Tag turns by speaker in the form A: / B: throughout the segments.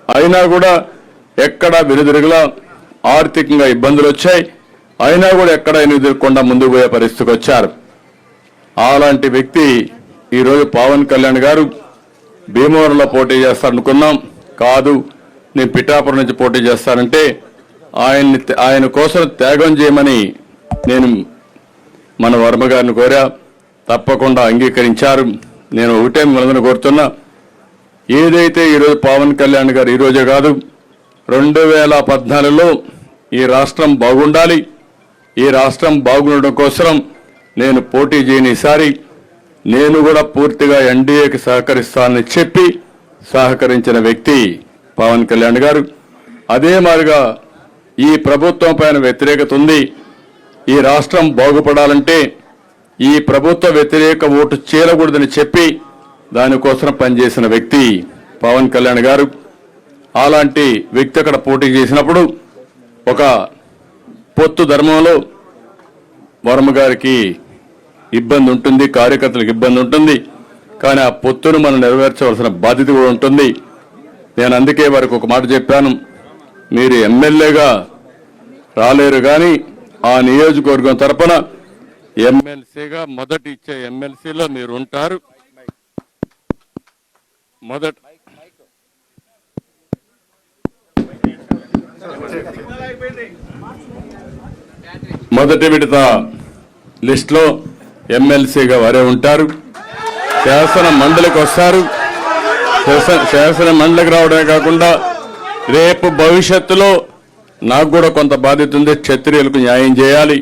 A: అయినా కూడా ఎక్కడ వెనుదిరగలా, ఆర్థికంగా ఇబ్బందులు వచ్చాయి. అయినా కూడా ఎక్కడ వెనుదిరగకుండా ముందుకు పోయే పరిస్థితికి వచ్చారు. అలాంటి వ్యక్తి ఈరోజు పవన్ కళ్యాణ్ గారు భీమవరంలో పోటీ చేస్తారనుకున్నాం. కాదు, నేను పిఠాపురం నుంచి పోటీ చేస్తానంటే ఆయన కోసం త్యాగం చేయమని నేను మన వర్మ గారిని కోరా. తప్పకుండా అంగీకరించారు. నేను ఒకటే మిమ్మల్ని కోరుతున్నా, ఏదైతే ఈరోజు పవన్ కళ్యాణ్ గారు ఈరోజే కాదు 2014లో ఈ రాష్ట్రం బాగుండాలి, ఈ రాష్ట్రం బాగుండడం కోసం నేను పోటీ చేయని ఈసారి నేను కూడా పూర్తిగా ఎన్డీఏకి సహకరిస్తానని చెప్పి సహకరించిన వ్యక్తి పవన్ కళ్యాణ్ గారు. అదే మాదిరిగా ఈ ప్రభుత్వం పైన వ్యతిరేకత ఉంది. ఈ రాష్ట్రం బాగుపడాలంటే ఈ ప్రభుత్వ వ్యతిరేక ఓటు చేరకూడదని చెప్పి దానికోసం పనిచేసిన వ్యక్తి పవన్ కళ్యాణ్ గారు. అలాంటి వ్యక్తి అక్కడ పోటీ చేసినప్పుడు ఒక పొత్తు ధర్మంలో వర్మ గారికి ఇబ్బంది ఉంటుంది, కార్యకర్తలకు ఇబ్బంది ఉంటుంది. కానీ ఆ పొత్తును మనం నెరవేర్చవలసిన బాధ్యత కూడా ఉంటుంది. నేను అందుకే వారికి ఒక మాట చెప్పాను, మీరు ఎమ్మెల్యేగా రాలేరు కానీ ఆ నియోజకవర్గం తరపున ఎమ్మెల్సీగా మొదటి ఇచ్చే ఎమ్మెల్సీలో మీరు ఉంటారు. మొదటి విడత లిస్టులో ఎమ్మెల్సీగా వారే ఉంటారు. శాసన మండలికి వస్తారు. శాసన మండలికి రావడమే కాకుండా రేపు భవిష్యత్తులో నాకు కూడా కొంత బాధ్యత ఉంది, క్షత్రియులకు న్యాయం చేయాలి.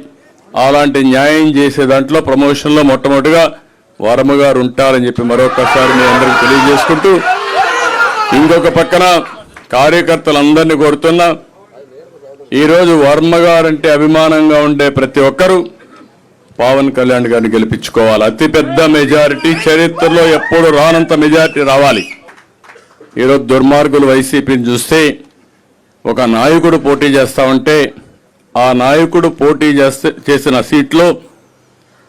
A: అలాంటి న్యాయం చేసే దాంట్లో ప్రమోషన్లో మొట్టమొదటిగా వర్మ గారు ఉంటారని చెప్పి మరొకసారి మీ అందరికీ తెలియజేసుకుంటూ, ఇంకొక పక్కన కార్యకర్తలందరినీ కోరుతున్నా, ఈరోజు వర్మ గారంటే అభిమానంగా ఉండే ప్రతి ఒక్కరూ పవన్ కళ్యాణ్ గారిని గెలిపించుకోవాలి. అతిపెద్ద మెజారిటీ, చరిత్రలో ఎప్పుడు రానంత మెజారిటీ రావాలి. ఈరోజు దుర్మార్గులు వైసీపీని చూస్తే ఒక నాయకుడు పోటీ చేస్తా ఉంటే ఆ నాయకుడు పోటీ చేసిన సీట్లో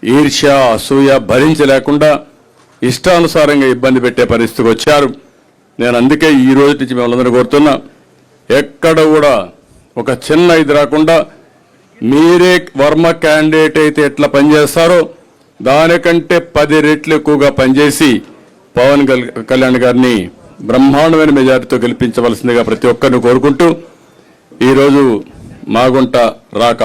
A: ఈర్ష్య, అసూయ భరించలేకుండా ఇష్టానుసారంగా ఇబ్బంది పెట్టే పరిస్థితికి వచ్చారు. నేను అందుకే ఈ రోజు నుంచి మిమ్మల్ని కోరుతున్నా, ఎక్కడ కూడా ఒక చిన్న ఇది రాకుండా మీరే వర్మ క్యాండిడేట్ అయితే ఎట్లా పనిచేస్తారో దానికంటే 10 రెట్లు ఎక్కువగా పనిచేసి పవన్ కళ్యాణ్ గారిని బ్రహ్మాండమైన మెజారిటీతో గెలిపించవలసిందిగా ప్రతి ఒక్కరిని కోరుకుంటూ, ఈరోజు మాగుంట రాక